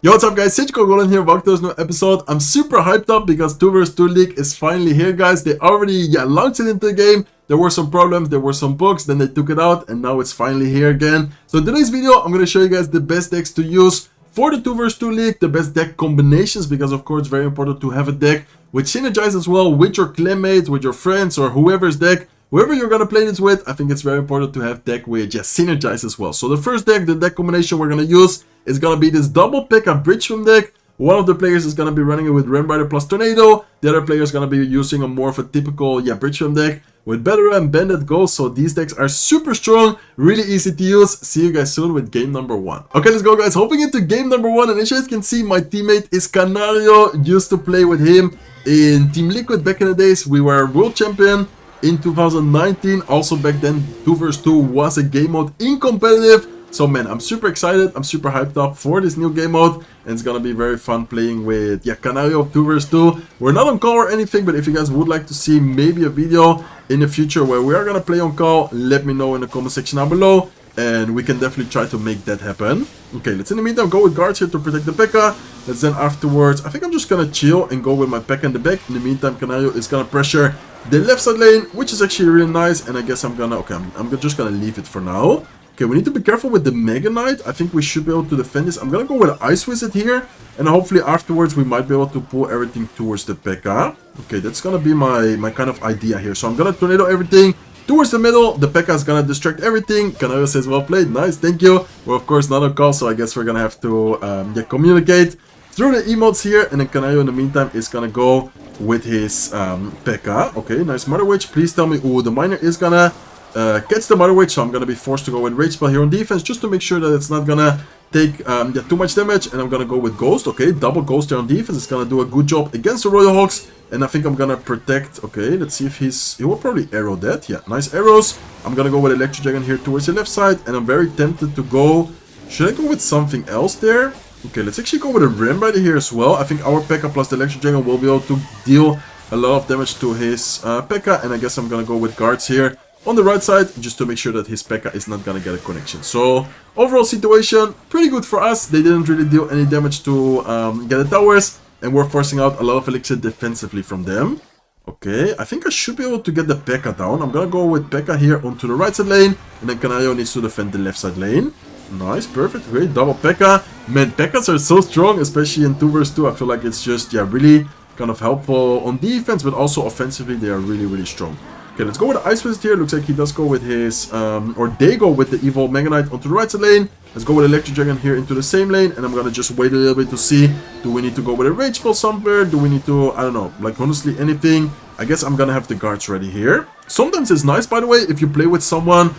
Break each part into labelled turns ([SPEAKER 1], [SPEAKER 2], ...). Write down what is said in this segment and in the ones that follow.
[SPEAKER 1] Yo, what's up guys, Goblin here, welcome to this new episode. I'm super hyped up because 2 vs 2 League is finally here guys. They already launched it into the game. There were some problems, there were some bugs, then they took it out and now it's finally here again. So in today's video, I'm going to show you guys the best decks to use for the 2 vs 2 League, the best deck combinations, because of course it's very important to have a deck which synergizes as well with your clanmates, with your friends or whoever's deck. Whoever you're going to play this with, I think it's very important to have deck which synergize as well. So the first deck, the deck combination we're going to use is going to be this double Pekka bridge swim deck. One of the players is going to be running it with Ram Rider plus Tornado. The other player is going to be using a more of a typical bridge swim deck with Veteran, Bandit, Ghost. So these decks are super strong, really easy to use. See you guys soon with game number 1. Okay, let's go guys, hopping into game number 1. And as you guys can see, my teammate is Canario. Used to play with him in Team Liquid back in the days. We were world champion in 2019. Also back then 2 vs 2 was a game mode in competitive. So man, I'm super excited, I'm super hyped up for this new game mode, and it's gonna be very fun playing with Canario of 2 vs 2. We're not on call or anything, but if you guys would like to see maybe a video in the future where we are gonna play on call, let me know in the comment section down below, and we can definitely try to make that happen. Okay, let's in the meantime go with guards here to protect the Pekka. Let's then afterwards, I think I'm just gonna chill and go with my Pekka in the back. In the meantime, Canario is gonna pressure the left side lane, which is actually really nice, and I guess I'm gonna, okay, I'm just gonna leave it for now. Okay, we need to be careful with the Mega Knight. I think we should be able to defend this. I'm gonna go with an Ice Wizard here, and hopefully afterwards we might be able to pull everything towards the Pekka. Okay, that's gonna be my kind of idea here. So I'm gonna Tornado everything towards the middle. The Pekka is gonna distract everything. Canario says, well played, nice, thank you. We're of course not on call, so I guess we're gonna have to communicate through the emotes here, and then Canario in the meantime is gonna go with his Pekka. Okay, nice Mother Witch. Please tell me, ooh, the Miner is gonna catch the Mother Witch, so I'm gonna be forced to go with Rage Spell here on defense just to make sure that it's not gonna take too much damage, and I'm gonna go with Ghost. Okay, double Ghost here on defense. It's gonna do a good job against the Royal Hawks, and I think I'm gonna protect. Okay, let's see if he will probably arrow that. Yeah, nice arrows. I'm gonna go with Electro Dragon here towards the left side, and I'm very tempted to go. Should I go with something else there? Okay, let's actually go with a Ram Rider here as well. I think our Pekka plus the Electro Dragon will be able to deal a lot of damage to his Pekka, and I guess I'm gonna go with guards here on the right side, just to make sure that his Pekka is not gonna get a connection. So, overall situation, pretty good for us. They didn't really deal any damage to get the towers, and we're forcing out a lot of elixir defensively from them. Okay, I think I should be able to get the Pekka down. I'm gonna go with Pekka here onto the right side lane, and then Canario needs to defend the left side lane. Nice, perfect, great, double Pekka. Man, Pekkas are so strong, especially in 2 vs 2. I feel like it's just, really kind of helpful on defense, but also offensively, they are really, really strong. Okay, let's go with the Ice Wizard here. Looks like he does go with his, or they go with the Evil Mega Knight onto the right side lane. Let's go with Electric Dragon here into the same lane, and I'm gonna just wait a little bit to see, do we need to go with a Rage Spell somewhere? Do we need to, I don't know, like honestly anything. I guess I'm gonna have the guards ready here. Sometimes it's nice, by the way, if you play with someone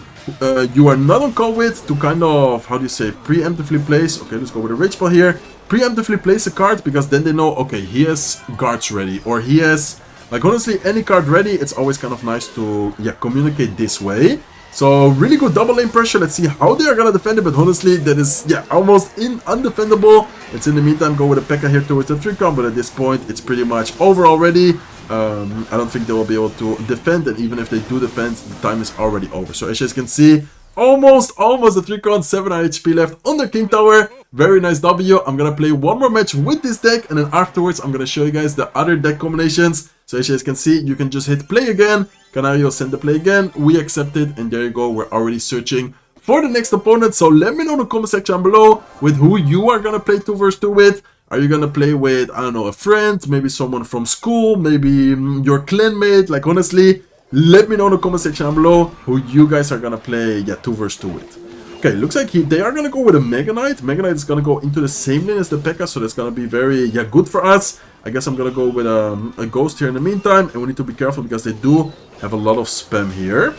[SPEAKER 1] you are not on call with, to kind of, how do you say, preemptively place. Okay, let's go with a Rage Spell here. Preemptively place a card, because then they know, okay, he has guards ready, or he has, like honestly, any card ready. It's always kind of nice to communicate this way. So really good double lane pressure. Let's see how they are gonna defend it, but honestly that is almost undefendable. Let's in the meantime go with a Pekka here towards the 3-count, but at this point it's pretty much over already. I don't think they will be able to defend, and even if they do defend, the time is already over. So as you guys can see, almost the 3-count, 7 HP left on the King Tower. Very nice W. I'm gonna play one more match with this deck, and then afterwards I'm gonna show you guys the other deck combinations. So as you guys can see, you can just hit play again. Canario send the play again. We accept it, and there you go. We're already searching for the next opponent. So let me know in the comment section below with who you are gonna play 2 vs 2 with. Are you gonna play with, I don't know, a friend, maybe someone from school, maybe your clanmate? Like honestly, let me know in the comment section down below who you guys are gonna play 2 vs 2 with. Okay, looks like they are gonna go with a Mega Knight. Mega Knight is gonna go into the same lane as the Pekka, so that's gonna be very good for us. I guess I'm gonna go with a Ghost here in the meantime, and we need to be careful because they do have a lot of spam here.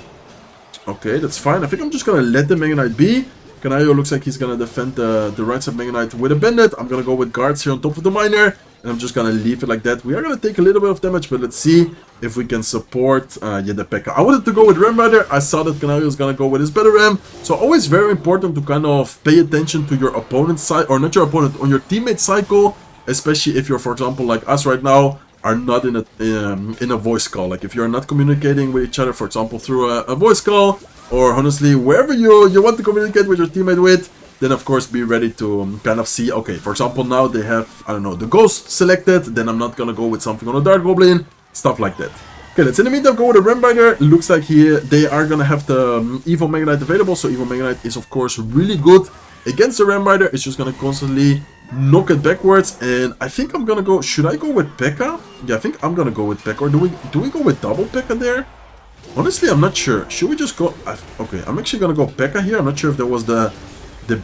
[SPEAKER 1] Okay, that's fine. I think I'm just gonna let the Mega Knight be. Canario looks like he's gonna defend the right side Mega Knight with a Bandit. I'm gonna go with guards here on top of the Miner, and I'm just gonna leave it like that. We are gonna take a little bit of damage, but let's see if we can support the Pekka. I wanted to go with Ram Rider. I saw that Canario is gonna go with his better Ram, so always very important to kind of pay attention to your opponent's side, or not your opponent, on your teammate's cycle, especially if you're, for example, like us right now, are not in a voice call. Like if you're not communicating with each other, for example, through a voice call, or honestly, wherever you want to communicate with your teammate with, then of course be ready to kind of see, okay, for example, now they have, I don't know, the Ghost selected, then I'm not gonna go with something on a Dark Goblin, stuff like that. Okay, let's in the meantime go with a Ram Rider. Looks like here they are gonna have the Evo Mega Knight available, so Evo Mega Knight is of course really good against the Ram Rider. It's just gonna constantly knock it backwards, and I think I'm gonna go, should I go with Pekka? Yeah, I think I'm gonna go with Pekka, or do we go with double Pekka there? Honestly, I'm not sure. Should we just go, okay, I'm actually gonna go Pekka here. I'm not sure if that was the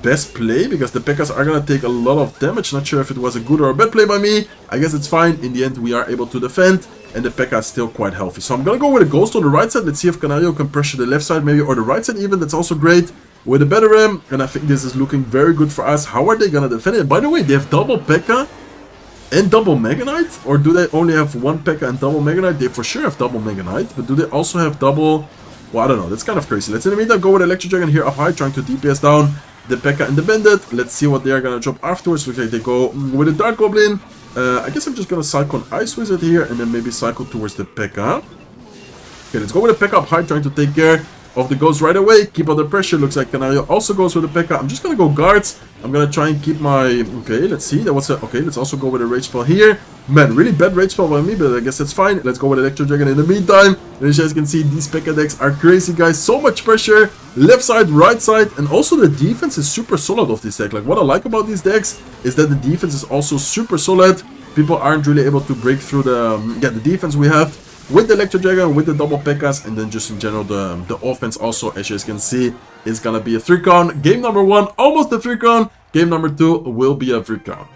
[SPEAKER 1] best play, because the Pekkas are gonna take a lot of damage. Not sure if it was a good or a bad play by me. I guess it's fine. In the end, we are able to defend, and the Pekka is still quite healthy. So I'm gonna go with a Ghost on the right side. Let's see if Canario can pressure the left side maybe, or the right side even. That's also great. With a better Ram, and I think this is looking very good for us. How are they gonna defend it? By the way, they have double Pekka and double Mega Knight? Or do they only have one Pekka and double Mega Knight? They for sure have double Mega Knight, but do they also have double... Well, I don't know. That's kind of crazy. Let's in the meantime go with Electro Dragon here up high, trying to DPS down the Pekka and the Bandit. Let's see what they are gonna drop afterwards. Looks like they go with a Dark Goblin. I guess I'm just gonna cycle an Ice Wizard here, and then maybe cycle towards the Pekka. Okay, let's go with the Pekka up high, trying to take care of the Ghost right away. Keep under pressure. Looks like Canario also goes with the Pekka. I'm just gonna go guards. I'm gonna try and keep my... Okay, let's see. That was a... Okay, let's also go with a Rage Spell here. Man, really bad Rage Spell by me, but I guess that's fine. Let's go with Electro Dragon in the meantime. And as you guys can see, these Pekka decks are crazy, guys. So much pressure. Left side, right side. And also the defense is super solid of this deck. Like, what I like about these decks is that the defense is also super solid. People aren't really able to break through the... Yeah, the defense we have with the Electro Dragon, with the double Pekkas, and then just in general the offense also, as you guys can see, is gonna be a 3 count. Game number 1, almost a 3 count. Game number 2 will be a 3 count.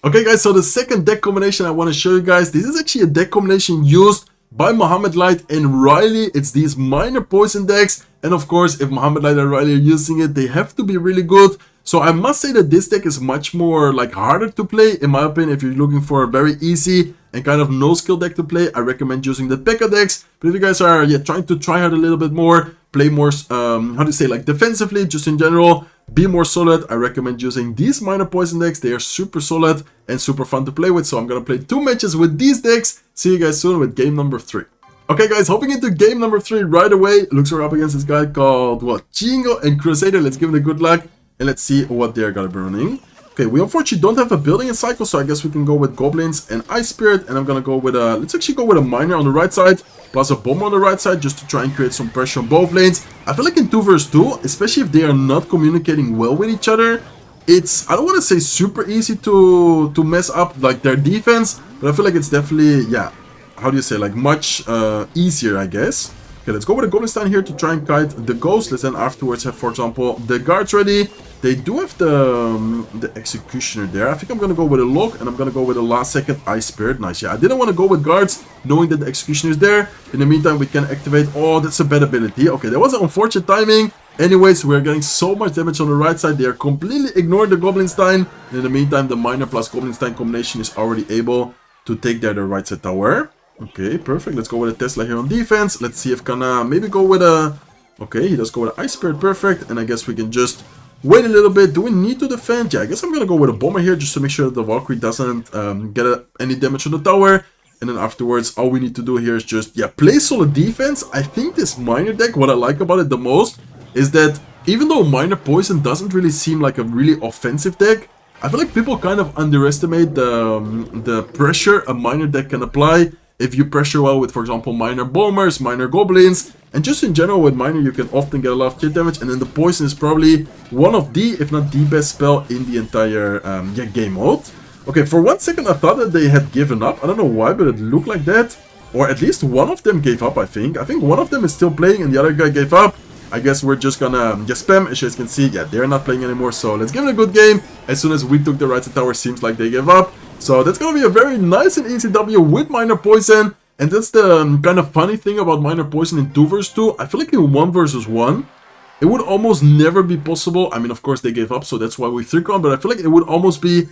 [SPEAKER 1] Okay guys, so the second deck combination I want to show you guys, this is actually a deck combination used by Mohamed Light and Riley. It's these minor poison decks, and of course if Mohamed Light and Riley are using it, they have to be really good. So I must say that this deck is much more like harder to play, in my opinion. If you're looking for a very easy and kind of no skill deck to play, I recommend using the Pekka decks. But if you guys are trying to try hard a little bit more, play more, how do you say, like defensively, just in general, be more solid, I recommend using these minor poison decks. They are super solid and super fun to play with. So I'm gonna play 2 matches with these decks. See you guys soon with game number 3. Okay guys, hopping into game number 3 right away. Looks like we're up against this guy called, what, Chingo and Crusader. Let's give him a good luck. And let's see what they're gonna be running. Okay, we unfortunately don't have a building in cycle, so I guess we can go with Goblins and Ice Spirit. And I'm gonna go with a... Let's actually go with a Miner on the right side, plus a Bomber on the right side, just to try and create some pressure on both lanes. I feel like in 2 vs 2, especially if they are not communicating well with each other, it's... I don't want to say super easy to mess up, like, their defense, but I feel like it's definitely, yeah, how do you say, like, much easier, I guess. Okay, let's go with a Goblin Stein here to try and kite the Ghost. Let's then afterwards have, for example, the guards ready. They do have the Executioner there. I think I'm going to go with a Lock, and I'm going to go with a last second Ice Spirit. Nice, yeah. I didn't want to go with guards, knowing that the Executioner is there. In the meantime, we can activate... Oh, that's a bad ability. Okay, that was an unfortunate timing. Anyways, we're getting so much damage on the right side. They are completely ignoring the Goblin Stein. In the meantime, the Miner plus Goblin Stein combination is already able to take there the right side tower. Okay, perfect. Let's go with a Tesla here on defense. Let's see if Kana maybe go with a... Okay, he does go with an Ice Spirit. Perfect. And I guess we can just wait a little bit. Do we need to defend? Yeah, I guess I'm going to go with a Bomber here just to make sure that the Valkyrie doesn't get any damage on the tower. And then afterwards, all we need to do here is just, yeah, play solid defense. I think this Miner deck, what I like about it the most is that even though Miner Poison doesn't really seem like a really offensive deck, I feel like people kind of underestimate the pressure a Miner deck can apply. If you pressure well with, for example, Miner Bombers, Miner Goblins, and just in general with Miner, you can often get a lot of hit damage. And then the Poison is probably one of the, if not the best spell in the entire game mode. Okay, for 1 second I thought that they had given up. I don't know why, but it looked like that. Or at least one of them gave up, I think. I think one of them is still playing and the other guy gave up. I guess we're just gonna just spam. As you guys can see, yeah, they're not playing anymore. So let's give it a good game. As soon as we took the right side tower, seems like they gave up. So that's going to be a very nice and easy W with Miner Poison. And that's the kind of funny thing about Miner Poison in 2 vs 2. I feel like in 1 vs 1, it would almost never be possible. I mean, of course, they gave up, so that's why we 3-con. But I feel like it would almost be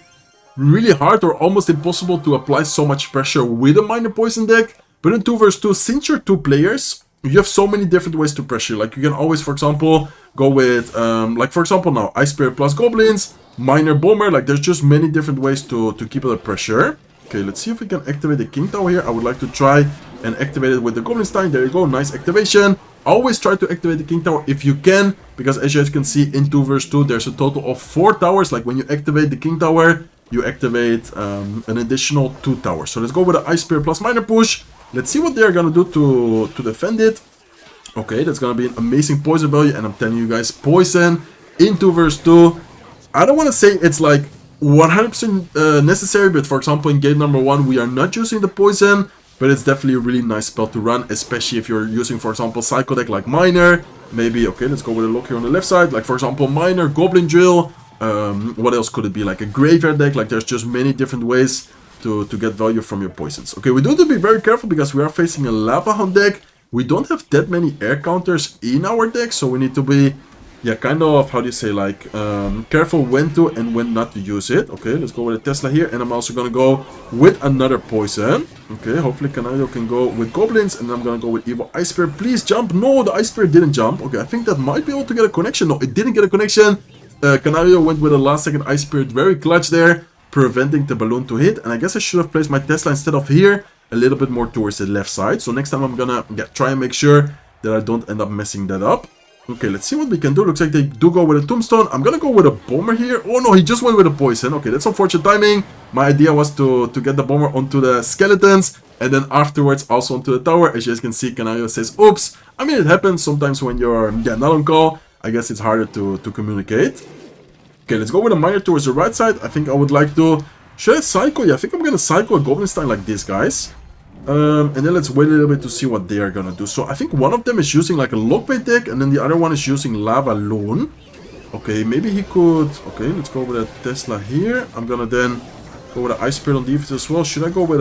[SPEAKER 1] really hard or almost impossible to apply so much pressure with a Miner Poison deck. But in 2 vs 2, since you're 2 players, you have so many different ways to pressure. Like, you can always, for example, go with, like, for example, now, Ice Spirit plus Goblins, Miner Bomber. Like, there's just many different ways to keep it at pressure. Okay, let's see if we can activate the King Tower here. I would like to try and activate it with the Goblin Stein. There you go, nice activation. Always try to activate the King Tower if you can, because as you guys can see in 2 vs 2, there's a total of 4 towers. Like when you activate the King Tower, you activate an additional 2 towers. So let's go with the Ice Spear plus Miner Push. Let's see what they're gonna do to defend it. Okay, that's gonna be an amazing poison value, and I'm telling you guys, poison in 2 vs 2. I don't want to say it's like 100% necessary, but for example in game number 1 we are not using the poison, but it's definitely a really nice spell to run, especially if you're using for example Psycho deck like Miner. Maybe, okay, let's go with a look here on the left side, like for example Miner, Goblin Drill. What else could it be? Like a graveyard deck. Like there's just many different ways to get value from your poisons. Okay, we do have to be very careful because we are facing a Lava Hound deck. We don't have that many air counters in our deck, so we need to be, yeah, kind of, how do you say, like, careful when to and when not to use it. Okay, let's go with a Tesla here, and I'm also gonna go with another poison. Okay, hopefully Canario can go with Goblins, and I'm gonna go with Evil Ice Spear. Please jump. No, the Ice Spear didn't jump. Okay, I think that might be able to get a connection. No, it didn't get a connection. Canario went with a last second Ice Spirit, very clutch there, preventing the balloon to hit. And I guess I should have placed my Tesla instead of here, a little bit more towards the left side. So next time I'm gonna try and make sure that I don't end up messing that up. Okay, let's see what we can do. Looks like they do go with a Tombstone. I'm gonna go with a Bomber here. Oh no, he just went with a Poison. Okay, that's unfortunate timing. My idea was to get the Bomber onto the Skeletons, and then afterwards also onto the tower. As you guys can see, Canario says, oops. I mean, it happens sometimes when you're not on call. I guess it's harder to communicate. Okay, let's go with a Miner towards the right side. I think I would like to... Should I Psycho? Yeah, I think I'm gonna Psycho a Goblin Stein like this, guys. And then let's wait a little bit to see what they are gonna do. So I think one of them is using like a Lockbait deck, and then the other one is using Lava Loon. Okay, maybe he could... Okay, let's go with a Tesla here. I'm gonna then go with an Ice Spirit on defense as well. Should I go with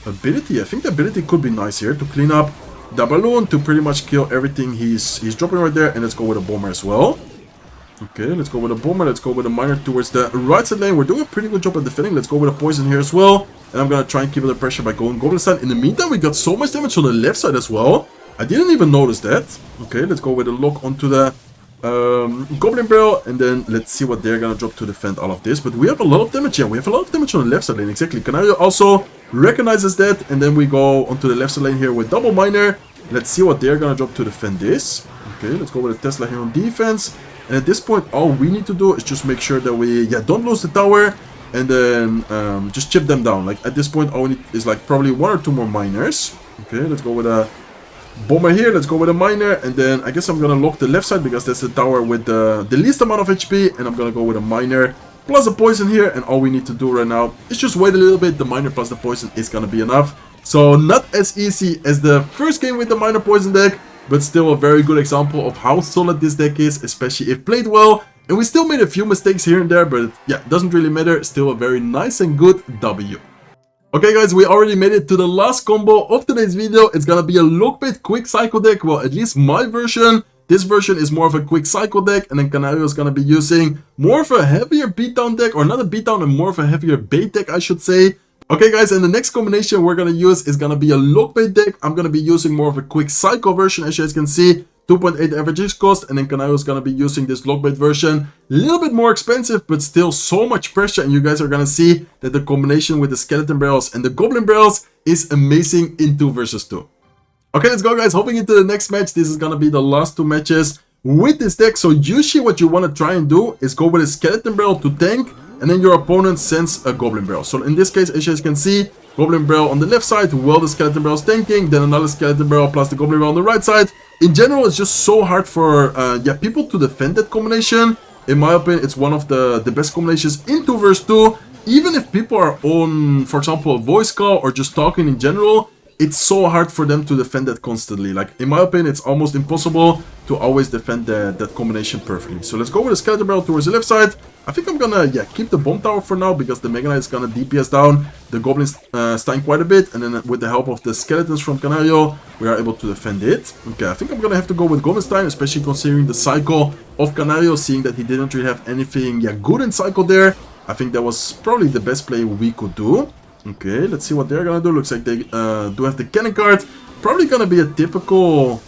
[SPEAKER 1] ability? I think the ability could be nice here to clean up the balloon, to pretty much kill everything he's dropping right there. And let's go with a Bomber as well. Okay, let's go with a Bomber. Let's go with a Miner towards the right side lane. We're doing a pretty good job at defending. Let's go with a Poison here as well. And I'm gonna try and keep the pressure by going Goblin Stein. In the meantime, we got so much damage on the left side as well. I didn't even notice that. Okay, let's go with a lock onto the Goblin Barrel. And then let's see what they're gonna drop to defend all of this. But we have a lot of damage. Yeah, we have a lot of damage on the left side lane. Exactly. Canario also recognizes that. And then we go onto the left side lane here with double Miner. Let's see what they're gonna drop to defend this. Okay, let's go with a Tesla here on defense. And at this point, all we need to do is just make sure that we don't lose the tower. And then just chip them down. Like at this point, all we need is like probably 1 or 2 more Miners. Okay, let's go with a Bomber here. Let's go with a Miner. And then I guess I'm gonna lock the left side because that's the tower with the least amount of HP. And I'm gonna go with a Miner plus a Poison here. And all we need to do right now is just wait a little bit. The Miner plus the Poison is gonna be enough. So not as easy as the first game with the Miner Poison deck, but still a very good example of how solid this deck is, especially if played well. And we still made a few mistakes here and there, but yeah, doesn't really matter. Still a very nice and good W. Okay guys, we already made it to the last combo of today's video. It's gonna be a Lockbait quick cycle deck. Well, at least my version. This version is more of a quick cycle deck, and then Canario is gonna be using more of a heavier beatdown deck, or not a beatdown, and more of a heavier bait deck, I should say. Okay guys, and the next combination we're gonna use is gonna be a Lockbait deck. I'm gonna be using more of a quick cycle version, as you guys can see. 2.8 average cost, and then Canario is gonna be using this Lockbait version. A little bit more expensive, but still so much pressure, and you guys are gonna see that the combination with the Skeleton Barrels and the Goblin Barrels is amazing in 2 vs 2. Okay, let's go guys, hopping into the next match. This is gonna be the last 2 matches with this deck. So usually what you wanna try and do is go with a Skeleton Barrel to tank, and then your opponent sends a Goblin Barrel. So in this case, as you guys can see, Goblin Barrel on the left side while the Skeleton Barrel is tanking, then another Skeleton Barrel plus the Goblin Barrel on the right side. In general, it's just so hard for people to defend that combination. In my opinion, it's one of the best combinations in 2 vs 2. Even if people are on, for example, a voice call or just talking in general, it's so hard for them to defend that constantly. Like, in my opinion, it's almost impossible to always defend that combination perfectly. So let's go with the Skeleton Barrel towards the left side. I think I'm gonna, keep the Bomb Tower for now, because the Mega Knight is gonna DPS down the Goblin Stein quite a bit. And then with the help of the Skeletons from Canario, we are able to defend it. Okay, I think I'm gonna have to go with Goblin Stein, especially considering the cycle of Canario, seeing that he didn't really have anything good in cycle there. I think that was probably the best play we could do. Okay, let's see what they're gonna do. Looks like they do have the cannon card. Probably gonna be a typical...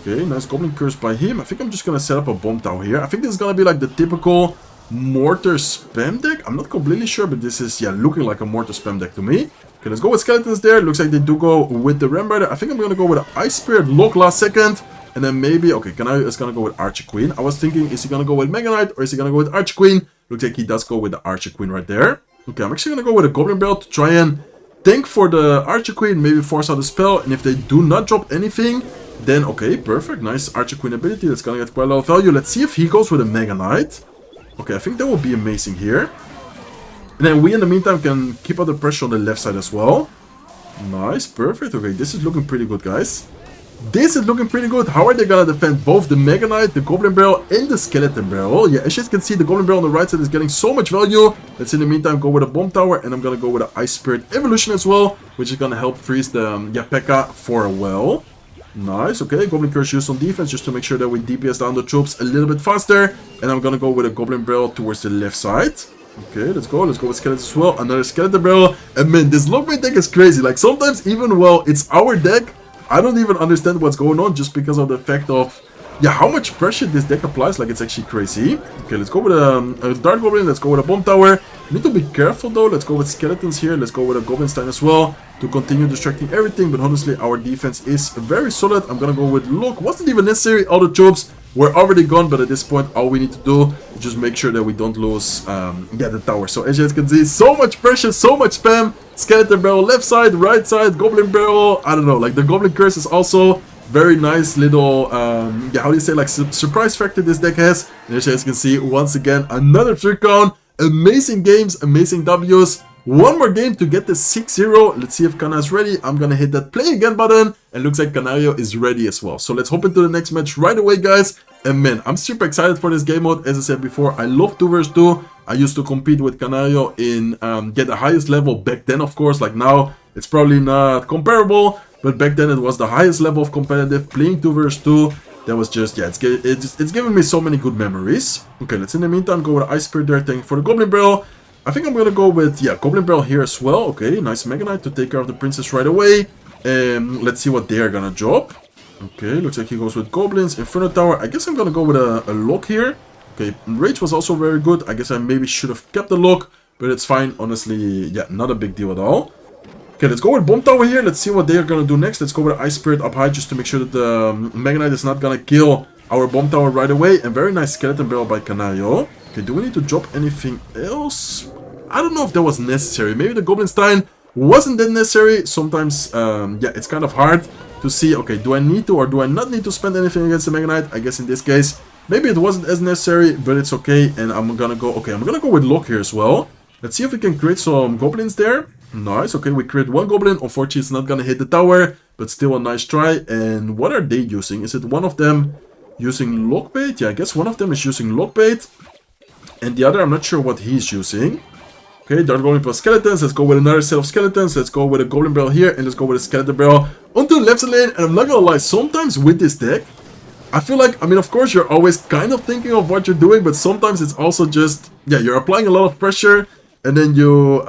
[SPEAKER 1] Okay, nice Goblin Curse by him. I think I'm just gonna set up a Bomb Tower here. I think this is gonna be like the typical mortar spam deck. I'm not completely sure, but this is, yeah, looking like a mortar spam deck to me. Okay, let's go with skeletons there. Looks like they do go with the Ram Rider. I think I'm going to go with an Ice Spirit Lock last second. And then maybe, okay, Canario is going to go with Archer Queen. I was thinking, is he going to go with Mega Knight or is he going to go with Archer Queen? Looks like he does go with the Archer Queen right there. Okay, I'm actually going to go with a Goblin Barrel to try and tank for the Archer Queen, maybe force out a spell. And if they do not drop anything, then okay, perfect. Nice Archer Queen ability. That's going to get quite a lot of value. Let's see if he goes with a Mega Knight. Okay, I think that will be amazing here. And then we, in the meantime, can keep up the pressure on the left side as well. Nice, perfect. Okay, this is looking pretty good, guys. This is looking pretty good. How are they gonna defend both the Mega Knight, the Goblin Barrel, and the Skeleton Barrel? Yeah, as you can see, the Goblin Barrel on the right side is getting so much value. Let's in the meantime go with a Bomb Tower, and I'm gonna go with an Ice Spirit Evolution as well, which is gonna help freeze the Pekka for a while. Nice, okay, Goblin Curse used on defense just to make sure that we DPS down the troops a little bit faster. And I'm gonna go with a Goblin Barrel towards the left side. Okay, let's go with Skeletons as well. Another Skeleton Barrel. And man, this Lockbait deck is crazy. Like, sometimes even, well, it's our deck, I don't even understand what's going on just because of the fact of, yeah, how much pressure this deck applies. Like, it's actually crazy. Okay, let's go with a Dark Goblin. Let's go with a Bomb Tower. Need to be careful, though. Let's go with Skeletons here. Let's go with a Goblin Stein as well to continue distracting everything. But honestly, our defense is very solid. I'm going to go with Lock. Wasn't even necessary. All the troops were already gone, but at this point, all we need to do is just make sure that we don't lose the tower. So as you guys can see, so much pressure, so much spam. Skeleton Barrel left side, right side, Goblin Barrel. I don't know, like the Goblin Curse is also very nice little, yeah, how do you say, like surprise factor this deck has. And as you guys can see, once again, another 3 count. Amazing games, amazing W's. One more game to get the 6-0. Let's see if Kana is ready. I'm gonna hit that play again button. And looks like Canario is ready as well. So let's hop into the next match right away, guys. And man, I'm super excited for this game mode. As I said before, I love 2 vs 2. I used to compete with Canario in get the highest level back then, of course. Like now, it's probably not comparable. But back then, it was the highest level of competitive. Playing 2 vs 2. That was just, yeah, it's giving me so many good memories. Okay, let's in the meantime go with Ice Spirit there. Thank you for the Goblin Barrel. I think I'm gonna go with, yeah, Goblin Barrel here as well. Okay, nice Mega Knight to take care of the princess right away. Let's see what they are gonna drop. Okay, looks like he goes with Goblins. Inferno Tower. I guess I'm gonna go with a Lock here. Okay, Rage was also very good. I guess I maybe should have kept the Lock, but it's fine. Honestly, yeah, not a big deal at all. Okay, let's go with Bomb Tower here. Let's see what they are gonna do next. Let's go with Ice Spirit up high just to make sure that the Mega Knight is not gonna kill our Bomb Tower right away. And very nice Skeleton Barrel by Canario. Okay, do we need to drop anything else? I don't know if that was necessary. Maybe the Goblin Stein wasn't that necessary. Sometimes, yeah, it's kind of hard to see, okay, do I need to or do I not need to spend anything against the Mega Knight? I guess in this case, maybe it wasn't as necessary, but it's okay. And I'm gonna go, okay, I'm gonna go with Lock here as well. Let's see if we can create some Goblins there. Nice, okay, we create 1 Goblin. Unfortunately, it's not gonna hit the tower, but still a nice try. And what are they using? Is it one of them using Lockbait? Yeah, I guess one of them is using Lockbait. And the other, I'm not sure what he's using. Okay, Dark Goblin plus Skeletons. Let's go with another set of Skeletons. Let's go with a Goblin Barrel here. And let's go with a Skeleton Barrel onto the left lane. And I'm not gonna lie, sometimes with this deck, I feel like, I mean, of course, you're always kind of thinking of what you're doing, but sometimes it's also just, yeah, you're applying a lot of pressure. And then you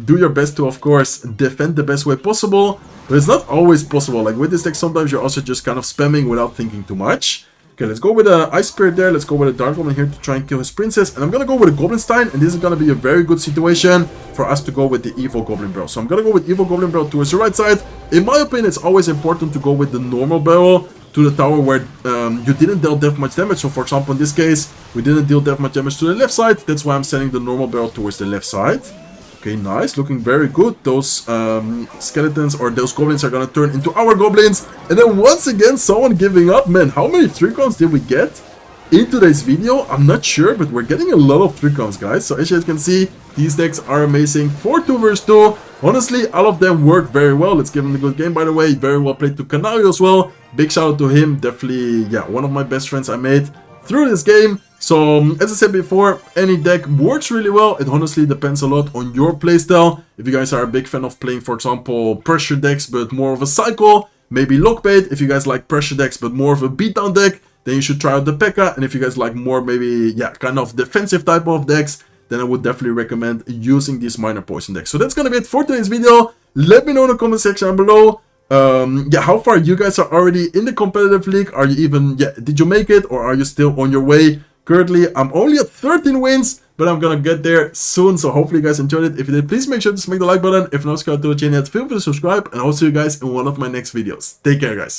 [SPEAKER 1] do your best to, of course, defend the best way possible. But it's not always possible. Like with this deck, sometimes you're also just kind of spamming without thinking too much. Okay, let's go with a Ice Spirit there. Let's go with a Dark Goblin here to try and kill his princess. And I'm going to go with a Goblin Stein. And this is going to be a very good situation for us to go with the Evil Goblin Barrel. So I'm going to go with Evil Goblin Barrel towards the right side. In my opinion, it's always important to go with the normal barrel to the tower where you didn't deal that much damage. So for example, in this case, we didn't deal that much damage to the left side. That's why I'm sending the normal barrel towards the left side. Okay, nice, looking very good. Those skeletons or those goblins are gonna turn into our goblins. And then once again, someone giving up. Man, how many 3-counts did we get in today's video? I'm not sure, but we're getting a lot of 3-counts, guys. So as you guys can see, these decks are amazing for 2 vs 2. Honestly, all of them work very well. Let's give him a good game, by the way. Very well played to Canario as well. Big shout out to him. Definitely, yeah, one of my best friends I made through this game. So, as I said before, any deck works really well. It honestly depends a lot on your playstyle. If you guys are a big fan of playing, for example, pressure decks, but more of a cycle, maybe Lockbait. If you guys like pressure decks, but more of a beatdown deck, then you should try out the Pekka. And if you guys like more, maybe, yeah, kind of defensive type of decks, then I would definitely recommend using these minor poison decks. So that's gonna be it for today's video. Let me know in the comment section down below. Yeah, how far you guys are already in the competitive league. Are you even, yeah, did you make it or are you still on your way? Currently, I'm only at 13 wins, but I'm gonna get there soon. So hopefully you guys enjoyed it. If you did, please make sure to smack the like button. If not subscribed to the channel yet, feel free to subscribe, and I'll see you guys in one of my next videos. Take care, guys.